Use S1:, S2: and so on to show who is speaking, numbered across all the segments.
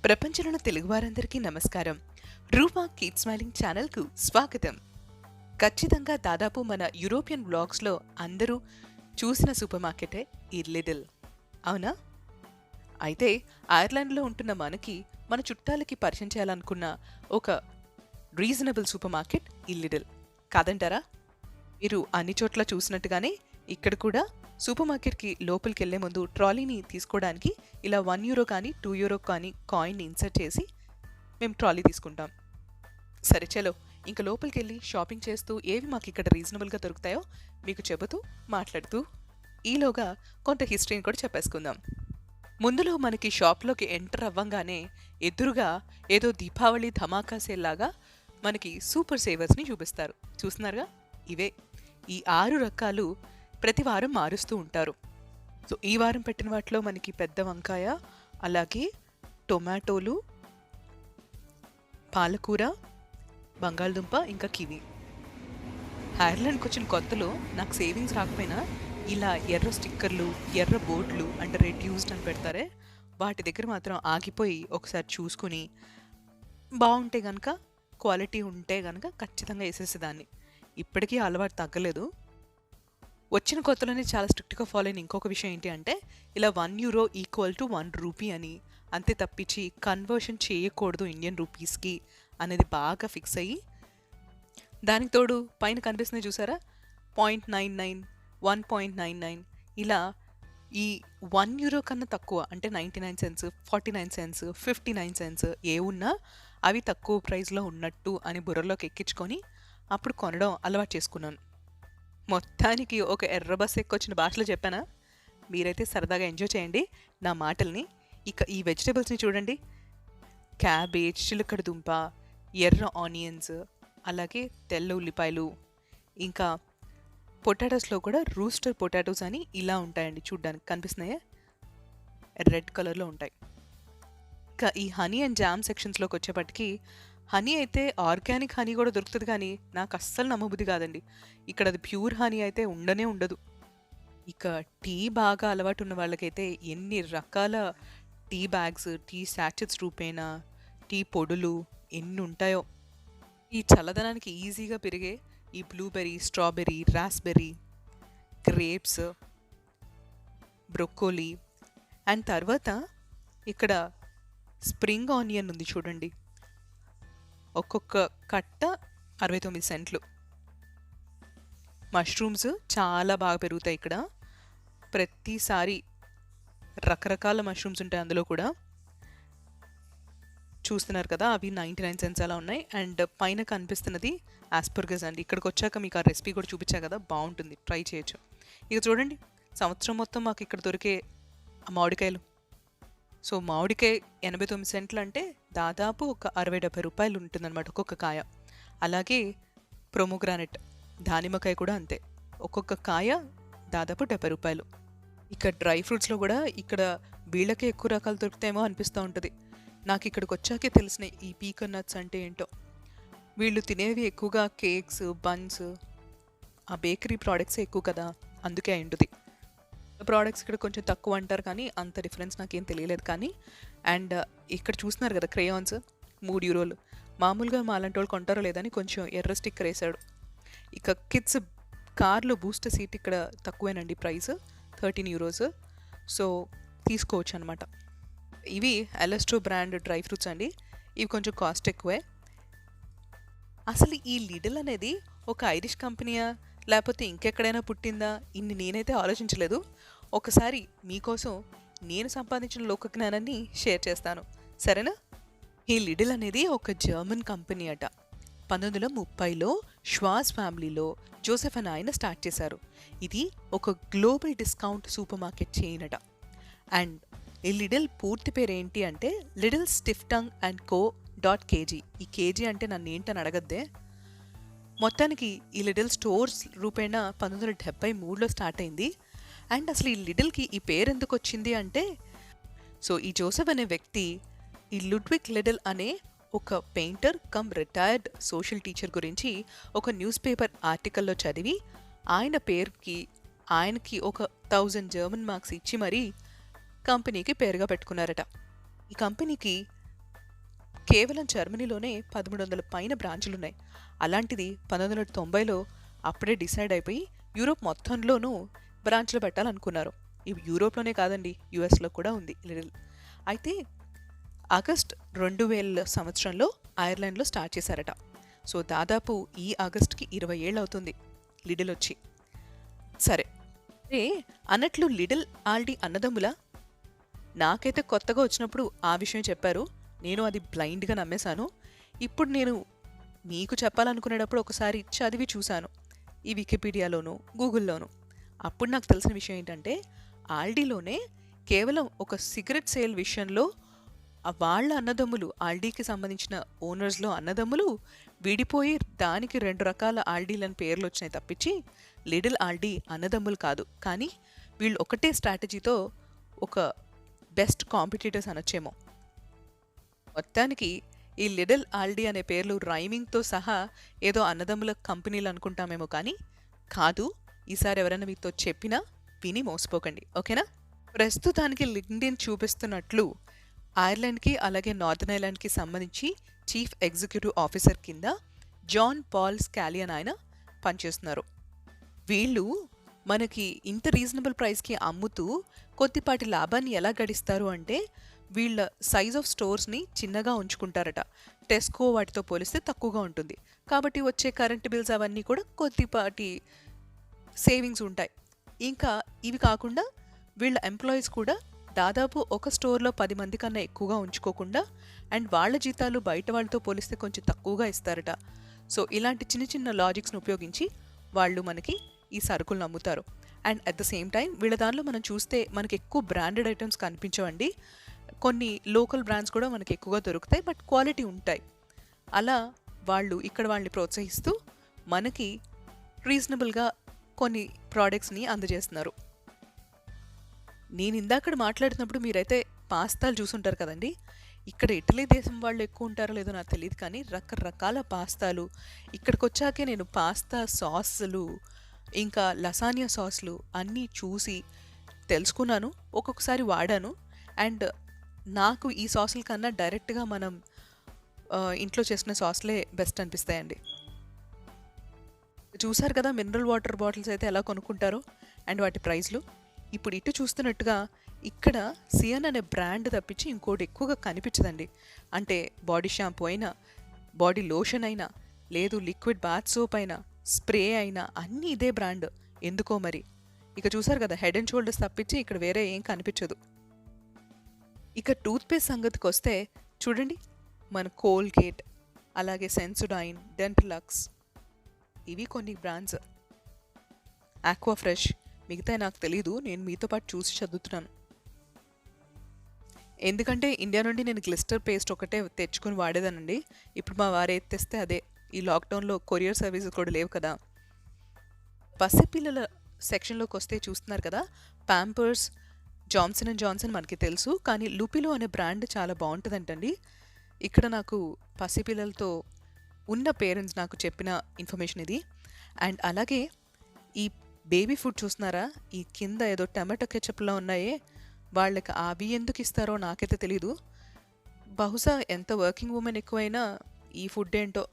S1: ప్రపంచంలోని తెలుగువారందరికీ నమస్కారం. రూపా keep smiling ఛానల్కు స్వాగతం. ఖచ్చితంగా దాదాపు మన యూరోపియన్ బ్లాగ్స్లో అందరూ చూసిన సూపర్ మార్కెటే ఈ లిడిల్, అవునా? అయితే ఐర్లాండ్లో ఉంటున్న మనకి మన చుట్టాలకి పరిచయం చేయాలనుకున్న ఒక రీజనబుల్ సూపర్ మార్కెట్ ఈ లిడిల్ కాదంటారా? మీరు అన్ని చోట్ల చూసినట్టుగానే ఇక్కడ కూడా సూపర్ మార్కెట్కి లోపలికి వెళ్లే ముందు ట్రాలీని తీసుకోవడానికి ఇలా €1 కానీ €2 కానీ కాయిన్ని ఇన్సర్ట్ చేసి మేము ట్రాలీ తీసుకుంటాం. సరే చలో, ఇంకా లోపలికి వెళ్ళి షాపింగ్ చేస్తూ ఏవి మాకు ఇక్కడ రీజనబుల్గా దొరుకుతాయో మీకు చెబుతూ మాట్లాడుతూ ఈలోగా కొంత హిస్టరీని కూడా చెప్పేసుకుందాం. ముందులో మనకి షాప్లోకి ఎంటర్ అవ్వంగానే ఎదురుగా ఏదో దీపావళి ధమాకా సేల్లాగా మనకి సూపర్ సేవర్స్ని చూపిస్తారు. చూస్తున్నారుగా, ఇవే ఈ 6 రకాలు ప్రతి వారం మారుస్తూ ఉంటారు. సో ఈ వారం పెట్టిన వాటిలో మనకి పెద్ద వంకాయ, అలాగే టొమాటోలు, పాలకూర, బంగాళదుంప, ఇంకా కివి. ఐర్లాండ్కి వచ్చిన కొత్తలో నాకు సేవింగ్స్ రాకపోయినా ఇలా ఎర్ర స్టిక్కర్లు, ఎర్ర బోర్డులు అంటే రెడ్యూస్డ్ అని పెడతారే, వాటి దగ్గర మాత్రం ఆగిపోయి ఒకసారి చూసుకుని బాగుంటే కనుక, క్వాలిటీ ఉంటే కనుక ఖచ్చితంగా వేసేసేదాన్ని. ఇప్పటికీ అలవాటు తగ్గలేదు. వచ్చిన కొత్తలోనే చాలా స్ట్రిక్ట్గా ఫాలో అయిన ఇంకొక విషయం ఏంటి అంటే, ఇలా €1 ఈక్వల్ టు ₹1 అని, అంతే తప్పించి కన్వర్షన్ చేయకూడదు ఇండియన్ రూపీస్కి అనేది బాగా ఫిక్స్ అయ్యి, దానికి తోడు పైన కనిపిస్తుంది చూసారా, 0.99, 1.99 ఇలా ఈ €1 కన్నా తక్కువ అంటే 99 సెంట్స్, 49 సెంట్స్, 59 సెంట్స్ ఏ ఉన్నా అవి తక్కువ ప్రైస్లో ఉన్నట్టు అని బుర్రలోకి ఎక్కించుకొని అప్పుడు కొనడం అలవాటు చేసుకున్నాను. మొత్తానికి ఒక ఎర్ర బస్ ఎక్కొచ్చిన భాషలో చెప్పానా? మీరైతే సరదాగా ఎంజాయ్ చేయండి నా మాటల్ని. ఇక ఈ వెజిటేబుల్స్ని చూడండి, క్యాబేజ్, చిలకడ దుంప, ఎర్ర ఆనియన్స్, అలాగే తెల్ల ఉల్లిపాయలు, ఇంకా పొటాటోస్లో కూడా రూస్టర్ పొటాటోస్ అని ఇలా ఉంటాయండి, చూడ్డానికి కనిపిస్తున్నాయే, రెడ్ కలర్లో ఉంటాయి. ఇంకా ఈ హనీ అండ్ జామ్ సెక్షన్స్లోకి వచ్చేపటికి హనీ అయితే ఆర్గానిక్ హనీ కూడా దొరుకుతుంది, కానీ నాకు అస్సలు నమ్మబుద్ధి కాదండి. ఇక్కడ అది ప్యూర్ హనీ అయితే ఉండనే ఉండదు. ఇక టీ బాగా అలవాటు ఉన్న వాళ్ళకైతే ఎన్ని రకాల టీ బ్యాగ్స్, టీ శాచెట్స్ రూపేనా, టీ పొడులు ఎన్ని ఉంటాయో. ఈ చల్లదనానికి ఈజీగా పెరిగే ఈ blueberry, strawberry, raspberry, grapes, broccoli, and తర్వాత ఇక్కడ స్ప్రింగ్ ఆనియన్ ఉంది చూడండి, ఒక్కొక్క కట్ట 69 సెంట్లు. మష్రూమ్స్ చాలా బాగా పెరుగుతాయి ఇక్కడ, ప్రతిసారి రకరకాల మష్రూమ్స్ ఉంటాయి అందులో కూడా. చూస్తున్నారు కదా, అవి 99 సెంట్స్ అలా ఉన్నాయి. అండ్ పైన కనిపిస్తున్నది ఆస్పర్గస్ అండి. ఇక్కడికి వచ్చాక మీకు ఆ రెసిపీ కూడా చూపించా కదా, బాగుంటుంది, ట్రై చేయొచ్చు. ఇక చూడండి, సంవత్సరం మొత్తం మాకు ఇక్కడ దొరికే మామిడికాయలు. సో మామిడికాయ 89 సెంట్లు అంటే దాదాపు ఒక ₹60-70 ఉంటుందన్నమాట ఒక్కొక్క కాయ. అలాగే ప్రొమోగ్రానెట్, దానిమ్మకాయ కూడా అంతే, ఒక్కొక్క కాయ దాదాపు ₹70. ఇక డ్రై ఫ్రూట్స్లో కూడా ఇక్కడ వీళ్ళకే ఎక్కువ రకాలు దొరుకుతాయేమో అనిపిస్తూ ఉంటుంది. నాకు ఇక్కడికి వచ్చాకే తెలిసిన ఈ పీకన్ నట్స్ అంటే ఏంటో. వీళ్ళు తినేవి ఎక్కువగా కేక్స్, బన్స్, ఆ బేకరీ ప్రోడక్ట్సే ఎక్కువ కదా, అందుకే అయింటుంది. ప్రోడక్ట్స్ ఇక్కడ కొంచెం తక్కువ అంటారు, కానీ అంత డిఫరెన్స్ నాకేం తెలియలేదు. కానీ అండ్ ఇక్కడ చూస్తున్నారు కదా క్రేయాన్స్, €3. మామూలుగా మాలాంటి వాళ్ళు కొంటారో లేదని కొంచెం ఎర్ర స్టిక్కర్ వేసాడు. ఇక కిడ్స్ కార్లో బూస్టర్ సీట్ ఇక్కడ తక్కువేనండి, ప్రైస్ €13. సో తీసుకోవచ్చు అనమాట. ఇవి ఎలస్ట్రో బ్రాండ్ డ్రై ఫ్రూట్స్ అండి, ఇవి కొంచెం కాస్ట్ ఎక్కువే. అసలు ఈ లిడిల్ అనేది ఒక ఐరిష్ కంపెనీయా లేకపోతే ఇంకెక్కడైనా పుట్టిందా, ఇన్ని నేనైతే ఆలోచించలేదు. ఒకసారి మీకోసం నేను సంపాదించిన లోక జ్ఞానాన్ని షేర్ చేస్తాను, సరేనా? ఈ లిడిల్ అనేది ఒక జర్మన్ కంపెనీ అట. 1930లో ష్వాజ్ ఫ్యామిలీలో జోసెఫ్ అని ఆయన స్టార్ట్ చేశారు. ఇది ఒక global discount super market chain అట. అండ్ ఈ లిడిల్ పూర్తి పేరు ఏంటి అంటే లిడిల్ స్టిఫ్టంగ్ అండ్ కో .kg. ఈ కేజీ అంటే నన్ను ఏంటని అడగద్దే. మొత్తానికి ఈ లిడిల్ స్టోర్స్ రూపేణా 1973లో స్టార్ట్ అయింది. అండ్ అసలు ఈ లిడిల్కి ఈ పేరు ఎందుకు వచ్చింది అంటే, సో ఈ జోసెఫ్ అనే వ్యక్తి ఈ లుడ్విగ్ లిడిల్ అనే ఒక painter come retired social teacher గురించి ఒక న్యూస్ పేపర్ ఆర్టికల్లో చదివి ఆయన పేరుకి ఆయనకి ఒక 1000 జర్మన్ మార్క్స్ ఇచ్చి మరీ కంపెనీకి పేరుగా పెట్టుకున్నారట. ఈ కంపెనీకి కేవలం జర్మనీలోనే 1300 పైన బ్రాంచులున్నాయి. అలాంటిది 1990లో అప్పుడే డిసైడ్ అయిపోయి యూరోప్ మొత్తంలోనూ బ్రాంచ్లు పెట్టాలనుకున్నారు. ఇవి యూరోప్లోనే కాదండి, యుఎస్లో కూడా ఉంది లిడిల్. అయితే ఆగస్ట్ 2000 సంవత్సరంలో ఐర్లాండ్లో స్టార్ట్ చేశారట. సో దాదాపు ఈ ఆగస్ట్కి 20 ఏళ్ళు అవుతుంది లిడిల్ వచ్చి. సరే, అన్నట్లు లిడిల్ ఆల్డీ అన్నదమ్ములా? నాకైతే కొత్తగా వచ్చినప్పుడు ఆ విషయం చెప్పారు, నేను అది బ్లైండ్గా నమ్మేశాను. ఇప్పుడు నేను మీకు చెప్పాలనుకునేటప్పుడు ఒకసారి చదివి చూశాను, ఈ వికీపీడియాలోను గూగుల్లోను. అప్పుడు నాకు తెలిసిన విషయం ఏంటంటే, ఆల్డీలోనే కేవలం ఒక సిగరెట్ సేల్ విషయంలో వాళ్ళ అన్నదమ్ములు, ఆల్డీకి సంబంధించిన ఓనర్స్లో అన్నదమ్ములు విడిపోయి దానికి 2 రకాల ఆల్డీలని పేర్లు వచ్చినాయి తప్పించి లిడిల్ ఆల్డీ అన్నదమ్ములు కాదు. కానీ వీళ్ళు ఒకటే స్ట్రాటజీతో ఒక బెస్ట్ కాంపిటీటర్స్ అనొచ్చేమో. మొత్తానికి ఈ లిడిల్ ఆల్డీ అనే పేర్లు రైమింగ్తో సహా ఏదో అన్నదమ్ముల కంపెనీలు అనుకుంటామేమో, కానీ కాదు. ఈసారి ఎవరైనా మీతో చెప్పినా విని మోసపోకండి, ఓకేనా? ప్రస్తుతానికి లింక్డ్ఇన్ చూపిస్తున్నట్లు ఐర్లాండ్కి అలాగే నార్దర్న్ ఐర్లాండ్కి సంబంధించి చీఫ్ ఎగ్జిక్యూటివ్ ఆఫీసర్ కింద జాన్ పాల్ స్కాలియన్ ఆయన పనిచేస్తున్నారు. వీళ్ళు మనకి ఇంత రీజనబుల్ ప్రైస్కి అమ్ముతూ కొద్దిపాటి లాభాన్ని ఎలా గడిస్తారు అంటే, వీళ్ళ సైజ్ ఆఫ్ స్టోర్స్ని చిన్నగా ఉంచుకుంటారట. టెస్కో వాటితో పోలిస్తే తక్కువగా ఉంటుంది కాబట్టి వచ్చే కరెంట్ బిల్స్ అవన్నీ కూడా కొద్దిపాటి సేవింగ్స్ ఉంటాయి. ఇంకా ఇవి కాకుండా వీళ్ళ ఎంప్లాయీస్ కూడా దాదాపు ఒక స్టోర్లో 10 మంది కన్నా ఎక్కువగా ఉంచుకోకుండా, అండ్ వాళ్ళ జీతాలు బయట వాళ్ళతో పోలిస్తే కొంచెం తక్కువగా ఇస్తారట. సో ఇలాంటి చిన్న చిన్న లాజిక్స్ని ఉపయోగించి వాళ్ళు మనకి ఈ సరుకులను అమ్ముతారు. And at the same time వీళ్ళ దానిలో మనం చూస్తే మనకి ఎక్కువ బ్రాండెడ్ ఐటమ్స్ కనిపించవండి. కొన్ని లోకల్ బ్రాండ్స్ కూడా మనకి ఎక్కువగా దొరుకుతాయి, బట్ క్వాలిటీ ఉంటాయి. అలా వాళ్ళు ఇక్కడ వాళ్ళని ప్రోత్సహిస్తూ మనకి రీజనబుల్గా కొన్ని ప్రోడక్ట్స్ని అందజేస్తున్నారు. నేను ఇందాక మాట్లాడుతున్నప్పుడు మీరైతే పాస్తాలు చూసుంటారు కదండి. ఇక్కడ ఇటలీ దేశం వాళ్ళు ఎక్కువ ఉంటారో లేదో నాకు తెలియదు, కానీ రకరకాల పాస్తాలు ఇక్కడికి వచ్చాకే నేను పాస్తా సాసులు ఇంకా లసానియా సాసులు అన్నీ చూసి తెలుసుకున్నాను, ఒక్కొక్కసారి వాడాను. అండ్ నాకు ఈ సాసుల కన్నా డైరెక్ట్గా మనం ఇంట్లో చేసిన సాసులే బెస్ట్ అనిపిస్తాయండి. చూసారు కదా మినరల్ వాటర్ బాటిల్స్ అయితే ఎలా కొనుక్కుంటారో అండ్ వాటి ప్రైస్లు. ఇప్పుడు ఇటు చూస్తున్నట్టుగా ఇక్కడ సియన్ అనే బ్రాండ్ తప్పించి ఇంకోటి ఎక్కువగా కనిపించదండి. అంటే బాడీ షాంపూ అయినా, బాడీ లోషన్ అయినా, లేదు లిక్విడ్ బాత్ సోప్ అయినా, స్ప్రే అయినా అన్నీ ఇదే బ్రాండ్ ఎందుకో మరి. ఇక చూసారు కదా హెడ్ అండ్ షోల్డర్స్ తప్పించి ఇక్కడ వేరే ఏం కనిపించదు. ఇక టూత్పేస్ట్ సంగతికి వస్తే చూడండి, మన కోల్గేట్, అలాగే సెన్సోడైన్, డెంటలక్స్, ఇవి కొన్ని బ్రాండ్స్. ఆక్వా ఫ్రెష్, మిగతా నాకు తెలీదు, నేను మీతో పాటు చూసి చదువుతున్నాను. ఎందుకంటే ఇండియా నుండి నేను గ్లిస్టర్ పేస్ట్ ఒకటే తెచ్చుకొని వాడేదానండి. ఇప్పుడు మా వారు ఏది తెస్తే అదే. ఈ లాక్డౌన్లో కొరియర్ సర్వీసెస్ కూడా లేవు కదా. పసిపిల్లల సెక్షన్లోకి వస్తే చూస్తున్నారు కదా, ప్యాంపర్స్, జాన్సన్ అండ్ జాన్సన్ మనకి తెలుసు, కానీ లూపిలో అనే బ్రాండ్ చాలా బాగుంటుందంటండి. ఇక్కడ నాకు పసిపిల్లలతో ఉన్న పేరెంట్స్ నాకు చెప్పిన ఇన్ఫర్మేషన్ ఇది. అండ్ అలాగే ఈ బేబీ ఫుడ్ చూస్తున్నారా, ఈ కింద ఏదో టమాటో కెచప్లా ఉన్నాయే, వాళ్ళకి అవి ఎందుకు ఇస్తారో నాకైతే తెలీదు. బహుశా ఎంత వర్కింగ్ ఉమెన్ ఎక్కువైనా ఈ ఫుడ్ ఏంటో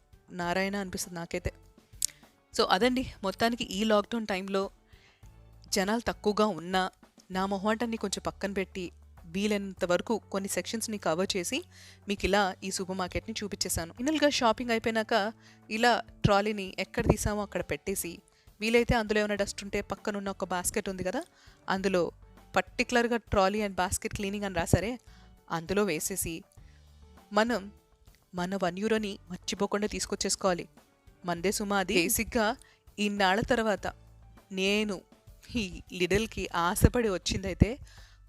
S1: నారాయణ అనిపిస్తుంది నాకైతే. సో అదండి, మొత్తానికి ఈ లాక్డౌన్ టైంలో జనాలు తక్కువగా ఉన్నా నా మొహాటాన్ని కొంచెం పక్కన పెట్టి వీలైనంత వరకు కొన్ని సెక్షన్స్ని కవర్ చేసి మీకు ఇలా ఈ సూపర్ మార్కెట్ని చూపించేశాను. ఫైనల్గా షాపింగ్ అయిపోయినాక ఇలా ట్రాలీని ఎక్కడ తీసామో అక్కడ పెట్టేసి, వీలైతే అందులో ఏమైనా డస్ట్ ఉంటే పక్కనున్న ఒక బాస్కెట్ ఉంది కదా, అందులో పర్టికులర్గా ట్రాలీ అండ్ బాస్కెట్ క్లీనింగ్ అని రాసారే, అందులో వేసేసి మనం మన €1ని మర్చిపోకుండా తీసుకొచ్చేసుకోవాలి. మందే సుమా అది. బేసిక్గా ఇన్నాళ్ళ తర్వాత నేను ఈ లిడిల్కి ఆశపడి వచ్చిందైతే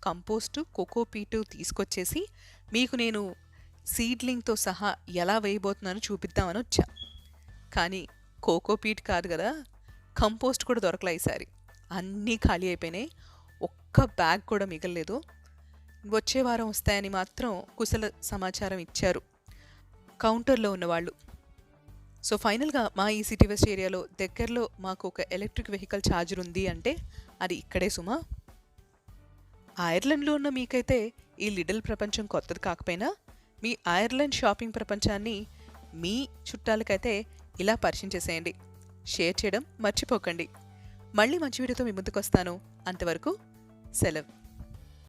S1: కంపోస్టు, కోకోపీటు తీసుకొచ్చేసి మీకు నేను సీడ్లింగ్తో సహా ఎలా వేయబోతున్నానో చూపిద్దామని వచ్చా. కానీ కోకోపీట్ కాదు కదా, కంపోస్ట్ కూడా దొరకలే ఈసారి. అన్నీ ఖాళీ అయిపోయినాయి, ఒక్క బ్యాగ్ కూడా మిగలలేదు. వచ్చే వారం వస్తాయని మాత్రం కుశల సమాచారం ఇచ్చారు కౌంటర్లో ఉన్నవాళ్ళు. సో ఫైనల్గా మా ఈ సిటీ వెస్ట్ ఏరియాలో దగ్గరలో మాకు ఒక ఎలక్ట్రిక్ వెహికల్ ఛార్జర్ ఉంది అంటే అది ఇక్కడే సుమా. ఐర్లాండ్లో ఉన్న మీకైతే ఈ లిడిల్ ప్రపంచం కొత్తది కాకపోయినా మీ ఐర్లాండ్ షాపింగ్ ప్రపంచాన్ని మీ చుట్టాలకైతే ఇలా పరిచయం చేసేయండి. షేర్ చేయడం మర్చిపోకండి. మళ్ళీ మంచి వీడియోతో మీ ముందుకు వస్తాను. అంతవరకు సెలవు.